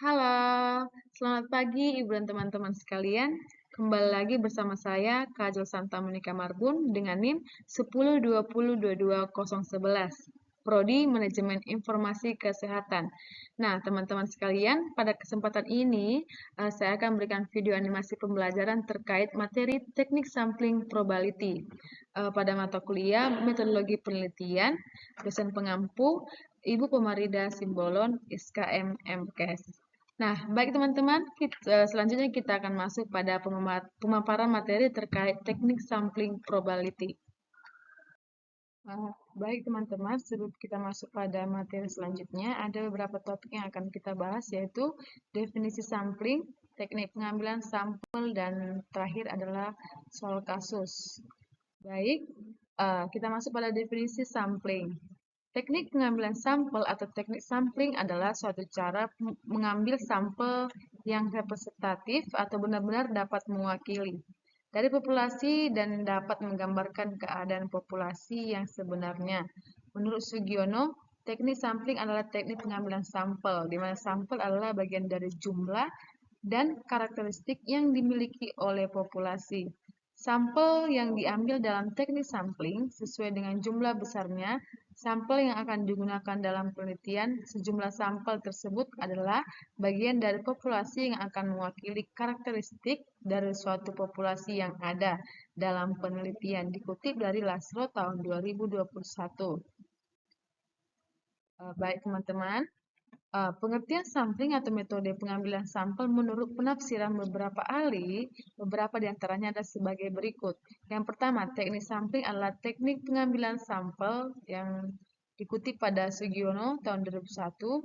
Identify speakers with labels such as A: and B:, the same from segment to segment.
A: Halo, selamat pagi Ibu dan teman-teman sekalian. Kembali lagi bersama saya, Kajol Santa Monica Marbun, dengan NIM 1020222011, Prodi Manajemen Informasi Kesehatan. Nah, teman-teman sekalian, pada kesempatan ini saya akan memberikan video animasi pembelajaran terkait materi teknik sampling probability. Pada mata kuliah Metodologi Penelitian, dosen pengampu, Ibu Pemarida Simbolon, SKM MKes. Nah, baik teman-teman, selanjutnya kita akan masuk pada pemaparan materi terkait teknik sampling probability. Baik teman-teman, sebelum kita masuk pada materi selanjutnya, ada beberapa topik yang akan kita bahas, yaitu definisi sampling, teknik pengambilan sampel, dan terakhir adalah soal kasus. Baik, kita masuk pada definisi sampling. Teknik pengambilan sampel atau teknik sampling adalah suatu cara mengambil sampel yang representatif atau benar-benar dapat mewakili dari populasi dan dapat menggambarkan keadaan populasi yang sebenarnya. Menurut Sugiono, teknik sampling adalah teknik pengambilan sampel, di mana sampel adalah bagian dari jumlah dan karakteristik yang dimiliki oleh populasi. Sampel yang diambil dalam teknik sampling sesuai dengan jumlah besarnya sampel yang akan digunakan dalam penelitian. Sejumlah sampel tersebut adalah bagian dari populasi yang akan mewakili karakteristik dari suatu populasi yang ada dalam penelitian. Dikutip dari Laslo tahun 2021. Baik teman-teman, pengertian sampling atau metode pengambilan sampel menurut penafsiran beberapa ahli, beberapa diantaranya ada sebagai berikut. Yang pertama, teknik sampling adalah teknik pengambilan sampel yang dikutip pada Sugiono tahun 2001.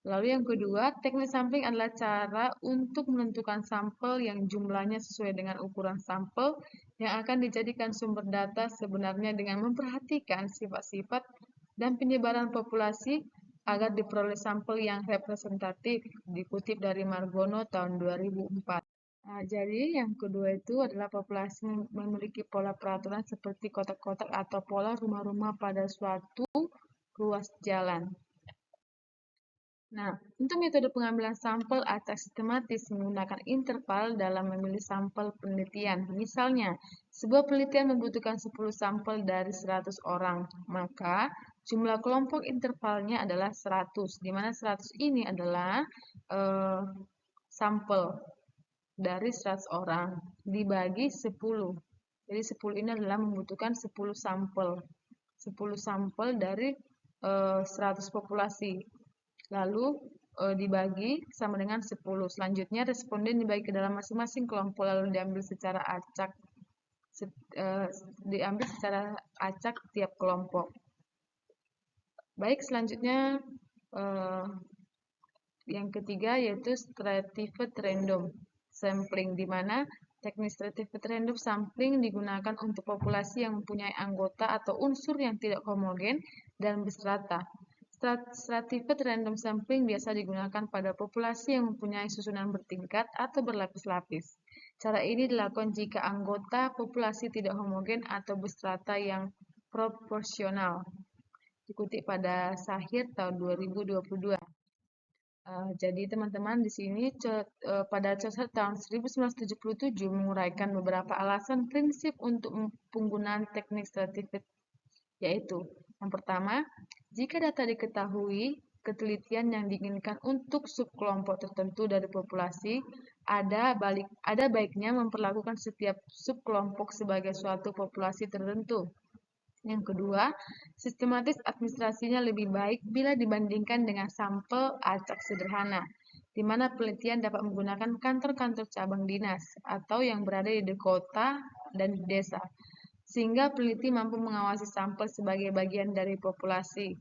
A: Lalu yang kedua, teknik sampling adalah cara untuk menentukan sampel yang jumlahnya sesuai dengan ukuran sampel yang akan dijadikan sumber data sebenarnya dengan memperhatikan sifat-sifat dan penyebaran populasi agar diperoleh sampel yang representatif, dikutip dari Margono tahun 2004. Nah, jadi yang kedua itu adalah populasi memiliki pola peraturan seperti kotak-kotak atau pola rumah-rumah pada suatu ruas jalan. Nah, untuk metode pengambilan sampel acak sistematis menggunakan interval dalam memilih sampel penelitian. Misalnya, sebuah penelitian membutuhkan 10 sampel dari 100 orang, maka jumlah kelompok intervalnya adalah 100, di mana 100 ini adalah sampel dari 100 orang dibagi 10. Jadi 10 ini adalah membutuhkan 10 sampel. 10 sampel dari 100 populasi. Lalu dibagi sama dengan 10. Selanjutnya responden dibagi ke dalam masing-masing kelompok lalu diambil secara acak tiap kelompok. Baik, selanjutnya yang ketiga yaitu stratified random sampling, di mana teknik stratified random sampling digunakan untuk populasi yang mempunyai anggota atau unsur yang tidak homogen dan berserata. Stratified random sampling biasa digunakan pada populasi yang mempunyai susunan bertingkat atau berlapis-lapis. Cara ini dilakukan jika anggota populasi tidak homogen atau berstrata yang proporsional. Dikutip pada Sahir tahun 2022. Jadi teman-teman di sini pada Chaucer tahun 1977 menguraikan beberapa alasan prinsip untuk penggunaan teknik stratified, yaitu yang pertama, jika data diketahui ketelitian yang diinginkan untuk subkelompok tertentu dari populasi, ada baiknya memperlakukan setiap subkelompok sebagai suatu populasi tertentu. Yang kedua, sistematis administrasinya lebih baik bila dibandingkan dengan sampel acak sederhana, di mana penelitian dapat menggunakan kantor-kantor cabang dinas atau yang berada di kota dan di desa, sehingga peneliti mampu mengawasi sampel sebagai bagian dari populasi.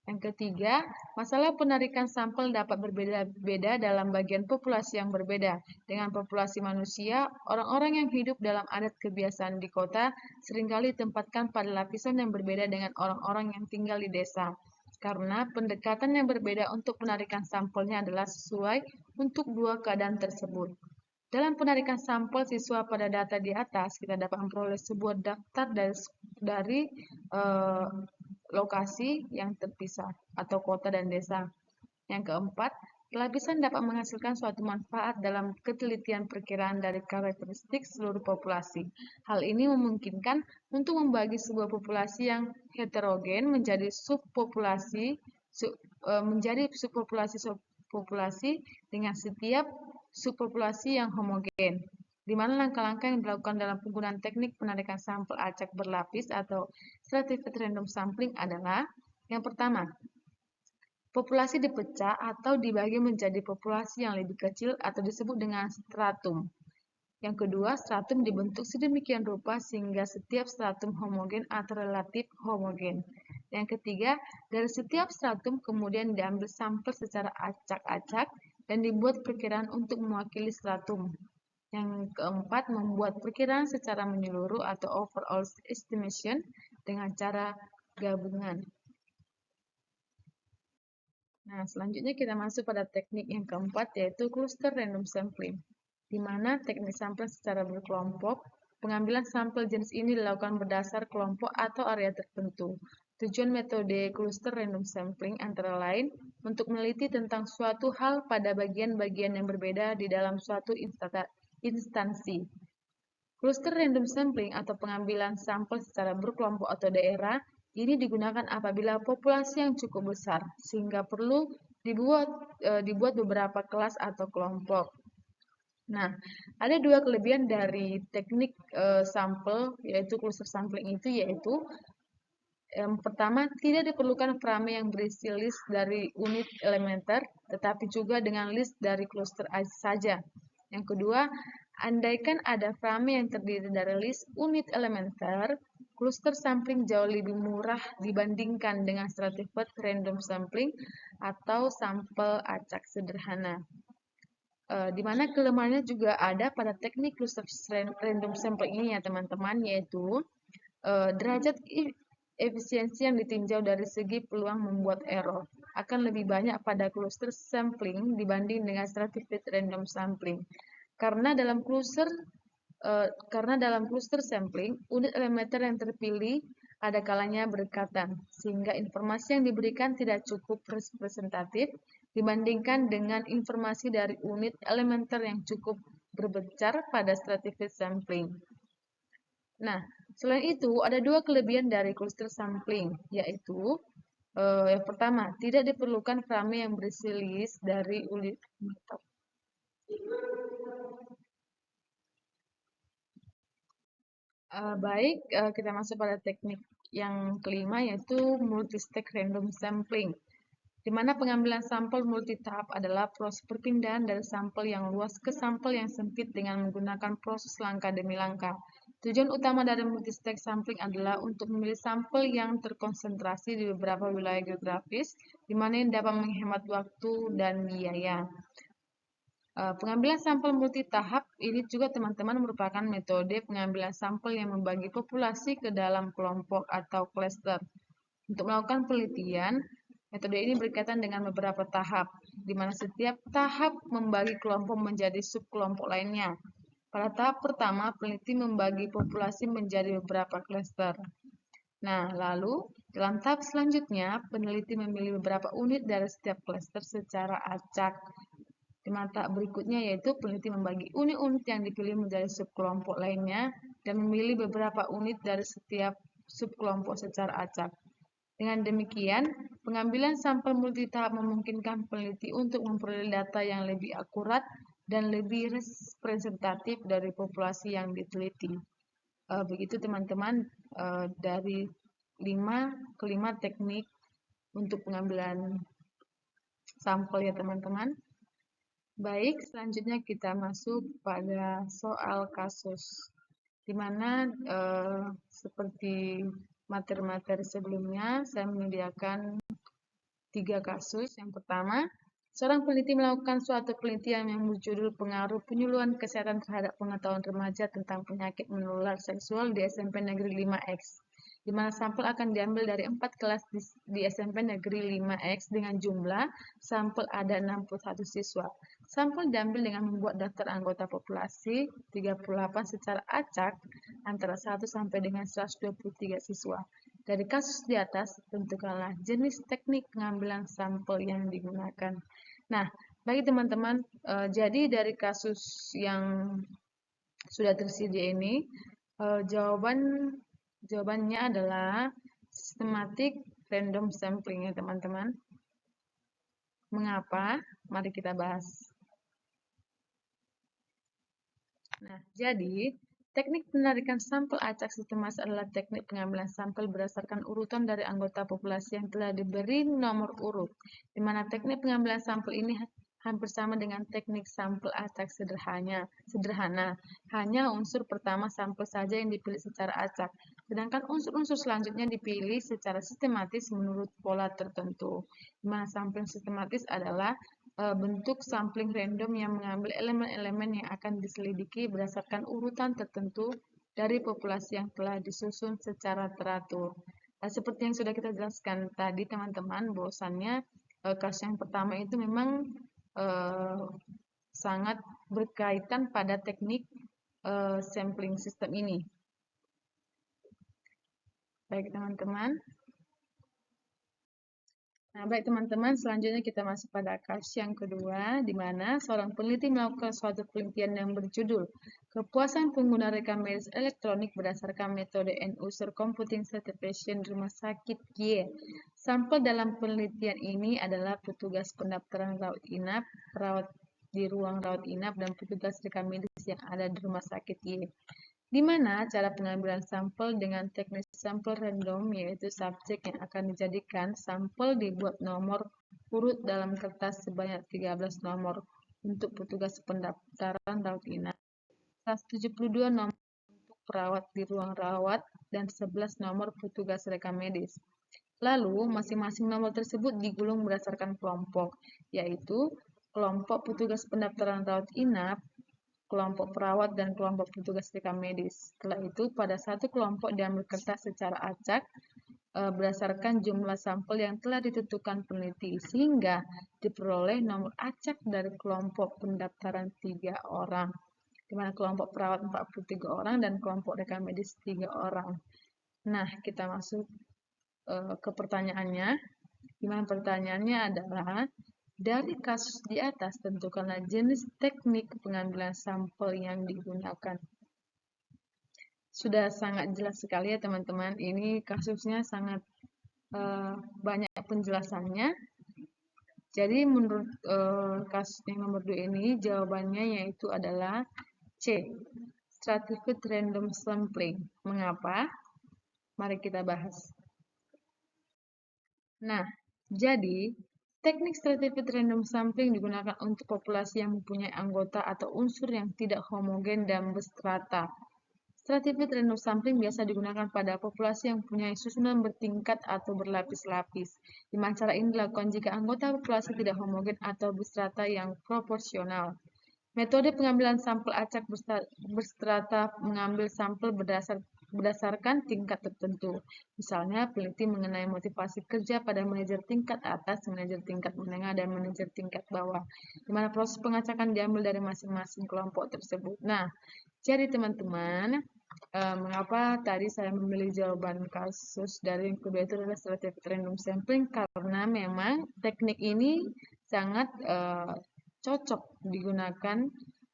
A: Yang ketiga, masalah penarikan sampel dapat berbeda-beda dalam bagian populasi yang berbeda. Dengan populasi manusia, orang-orang yang hidup dalam adat kebiasaan di kota seringkali ditempatkan pada lapisan yang berbeda dengan orang-orang yang tinggal di desa. Karena pendekatan yang berbeda untuk penarikan sampelnya adalah sesuai untuk dua keadaan tersebut. Dalam penarikan sampel siswa pada data di atas, kita dapat memperoleh sebuah daftar dari lokasi yang terpisah atau kota dan desa. Yang keempat, Pelapisan dapat menghasilkan suatu manfaat dalam ketelitian perkiraan dari karakteristik seluruh populasi. Hal ini memungkinkan untuk membagi sebuah populasi yang heterogen menjadi subpopulasi dengan setiap subpopulasi yang homogen. Di mana langkah-langkah yang dilakukan dalam penggunaan teknik penarikan sampel acak berlapis atau stratified random sampling adalah yang pertama, populasi dipecah atau dibagi menjadi populasi yang lebih kecil atau disebut dengan stratum. Yang kedua, stratum dibentuk sedemikian rupa sehingga setiap stratum homogen atau relatif homogen. Yang ketiga, dari setiap stratum kemudian diambil sampel secara acak-acak dan dibuat perkiraan untuk mewakili stratum. Yang keempat, membuat perkiraan secara menyeluruh atau overall estimation dengan cara gabungan. Nah, selanjutnya kita masuk pada teknik yang keempat, yaitu cluster random sampling, di mana teknik sampel secara berkelompok, pengambilan sampel jenis ini dilakukan berdasar kelompok atau area tertentu. Tujuan metode cluster random sampling antara lain untuk meneliti tentang suatu hal pada bagian-bagian yang berbeda di dalam suatu instansi. Cluster random sampling atau pengambilan sampel secara berkelompok atau daerah ini digunakan apabila populasi yang cukup besar sehingga perlu dibuat beberapa kelas atau kelompok. Nah, ada dua kelebihan dari teknik sampel yaitu cluster sampling itu yaitu yang pertama, tidak diperlukan frame yang berisi list dari unit elementer, tetapi juga dengan list dari cluster saja. Yang kedua, andaikan ada frame yang terdiri dari list unit elementer, cluster sampling jauh lebih murah dibandingkan dengan stratified random sampling atau sampel acak sederhana. Di mana kelemahannya juga ada pada teknik cluster random sampling ini ya teman-teman, yaitu derajat efisiensi yang ditinjau dari segi peluang membuat error akan lebih banyak pada cluster sampling dibanding dengan stratified random sampling. Karena dalam cluster sampling, unit elementer yang terpilih ada kalanya berdekatan, sehingga informasi yang diberikan tidak cukup representatif dibandingkan dengan informasi dari unit elementer yang cukup berbencar pada stratified sampling. Nah, selain itu, ada dua kelebihan dari cluster sampling, yaitu yang pertama, tidak diperlukan frame yang berisi list dari unit meter. Baik, kita masuk pada teknik yang kelima, yaitu multi-step random sampling, di mana pengambilan sampel multitahap adalah proses perpindahan dari sampel yang luas ke sampel yang sempit dengan menggunakan proses langkah demi langkah. Tujuan utama dari multi-step sampling adalah untuk memilih sampel yang terkonsentrasi di beberapa wilayah geografis, di mana yang dapat menghemat waktu dan biaya. Pengambilan sampel multitahap ini juga teman-teman merupakan metode pengambilan sampel yang membagi populasi ke dalam kelompok atau klaster. Untuk melakukan penelitian, metode ini berkaitan dengan beberapa tahap, di mana setiap tahap membagi kelompok menjadi subkelompok lainnya. Pada tahap pertama, peneliti membagi populasi menjadi beberapa klaster. Nah, lalu dalam tahap selanjutnya, peneliti memilih beberapa unit dari setiap klaster secara acak. Di tahap berikutnya yaitu peneliti membagi unit-unit yang dipilih menjadi subkelompok lainnya dan memilih beberapa unit dari setiap subkelompok secara acak. Dengan demikian, pengambilan sampel multitahap memungkinkan peneliti untuk memperoleh data yang lebih akurat dan lebih representatif dari populasi yang diteliti. Begitu teman-teman dari kelima teknik untuk pengambilan sampel ya teman-teman. Baik, selanjutnya kita masuk pada soal kasus, di mana seperti materi-materi sebelumnya, saya menyediakan 3 kasus. Yang pertama, seorang peneliti melakukan suatu penelitian yang berjudul pengaruh penyuluhan kesehatan terhadap pengetahuan remaja tentang penyakit menular seksual di SMP Negeri 5X, di mana sampel akan diambil dari 4 kelas di SMP Negeri 5X dengan jumlah sampel ada 61 siswa. Sampel diambil dengan membuat daftar anggota populasi 38 secara acak antara 1 sampai dengan 123 siswa. Dari kasus di atas, tentukanlah jenis teknik pengambilan sampel yang digunakan. Nah, Baik teman-teman, jadi dari kasus yang sudah tersedia ini, jawabannya adalah systematic random sampling ya teman-teman. Mengapa? Mari kita bahas. Nah, jadi teknik penarikan sampel acak sistematis adalah teknik pengambilan sampel berdasarkan urutan dari anggota populasi yang telah diberi nomor urut, di mana teknik pengambilan sampel ini hampir sama dengan teknik sampel acak sederhana. Hanya unsur pertama sampel saja yang dipilih secara acak, sedangkan unsur-unsur selanjutnya dipilih secara sistematis menurut pola tertentu. Di mana sampling sistematis adalah bentuk sampling random yang mengambil elemen-elemen yang akan diselidiki berdasarkan urutan tertentu dari populasi yang telah disusun secara teratur. Nah, seperti yang sudah kita jelaskan tadi teman-teman, bahwasannya kasus yang pertama itu memang eh, sangat berkaitan pada teknik sampling system ini. Baik teman-teman. Nah, baik teman-teman, selanjutnya kita masuk pada kasus yang kedua, di mana seorang peneliti melakukan suatu penelitian yang berjudul Kepuasan Pengguna Rekam Medis Elektronik berdasarkan metode End-User Computing Certification di Rumah Sakit Y. Sampel dalam penelitian ini adalah petugas pendaftaran rawat inap, perawat di ruang rawat inap, dan petugas rekam medis yang ada di Rumah Sakit Y. Di mana cara pengambilan sampel dengan teknis sampel random, yaitu subjek yang akan dijadikan sampel dibuat nomor urut dalam kertas sebanyak 13 nomor untuk petugas pendaftaran rawat inap, 172 nomor untuk perawat di ruang rawat, dan 11 nomor petugas rekam medis. Lalu, masing-masing nomor tersebut digulung berdasarkan kelompok, yaitu kelompok petugas pendaftaran rawat inap, kelompok perawat, dan kelompok petugas rekam medis. Setelah itu, pada satu kelompok diambil kertas secara acak berdasarkan jumlah sampel yang telah ditentukan peneliti, sehingga diperoleh nomor acak dari kelompok pendaftaran 3 orang, di mana kelompok perawat 43 orang dan kelompok rekam medis 3 orang. Nah, kita masuk ke pertanyaannya. Di mana pertanyaannya adalah, dari kasus di atas, tentukanlah jenis teknik pengambilan sampel yang digunakan. Sudah sangat jelas sekali ya teman-teman, ini kasusnya sangat banyak penjelasannya. Jadi menurut kasus yang nomor 2 ini, jawabannya yaitu adalah C. Stratified random sampling. Mengapa? Mari kita bahas. Nah, jadi teknik stratified random sampling digunakan untuk populasi yang mempunyai anggota atau unsur yang tidak homogen dan berstrata. Stratified random sampling biasa digunakan pada populasi yang mempunyai susunan bertingkat atau berlapis-lapis. Di mana cara ini dilakukan jika anggota populasi tidak homogen atau berstrata yang proporsional. Metode pengambilan sampel acak berstrata mengambil sampel berdasarkan tingkat tertentu. Misalnya, peneliti mengenai motivasi kerja pada manajer tingkat atas, manajer tingkat menengah, dan manajer tingkat bawah, di mana proses pengacakan diambil dari masing-masing kelompok tersebut. Nah, jadi teman-teman, mengapa tadi saya memilih jawaban kasus dari yang kedua itu adalah stratified random sampling, karena memang teknik ini sangat cocok digunakan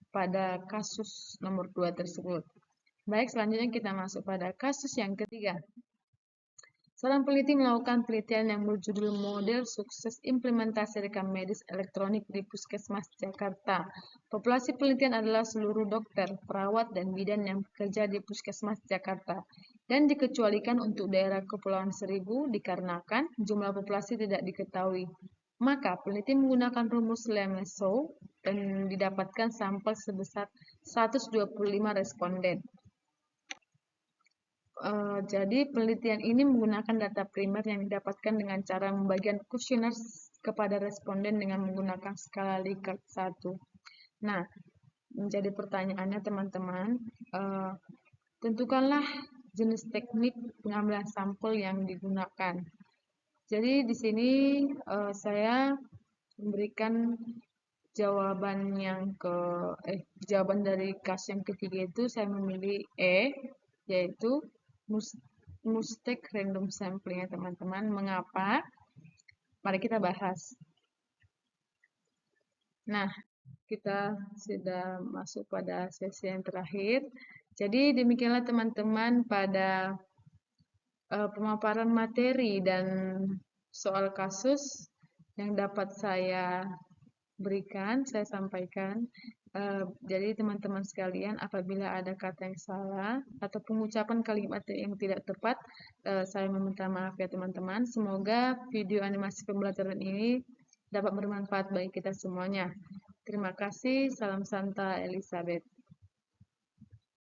A: pada kasus nomor 2 tersebut. Baik, selanjutnya kita masuk pada kasus yang ketiga. Seorang peneliti melakukan penelitian yang berjudul Model Sukses Implementasi Rekam Medis Elektronik di Puskesmas Jakarta. Populasi penelitian adalah seluruh dokter, perawat, dan bidan yang bekerja di Puskesmas Jakarta, dan dikecualikan untuk daerah Kepulauan Seribu dikarenakan jumlah populasi tidak diketahui. Maka peneliti menggunakan rumus Lemesow dan didapatkan sampel sebesar 125 responden. Jadi penelitian ini menggunakan data primer yang didapatkan dengan cara membagikan kuesioner kepada responden dengan menggunakan skala Likert 1. Nah, menjadi pertanyaannya teman-teman, tentukanlah jenis teknik pengambilan sampel yang digunakan. Jadi di sini saya memberikan jawaban dari kasus yang ketiga itu saya memilih E, yaitu Mustek random sampling ya teman-teman. Mengapa? Mari kita bahas. Nah, kita sudah masuk pada sesi yang terakhir. Jadi demikianlah teman-teman pada pemaparan materi dan soal kasus yang dapat saya berikan, saya sampaikan. Jadi teman-teman sekalian, apabila ada kata yang salah atau pengucapan kalimat yang tidak tepat, saya meminta maaf ya teman-teman. Semoga video animasi pembelajaran ini dapat bermanfaat bagi kita semuanya. Terima kasih. Salam Santa Elizabeth.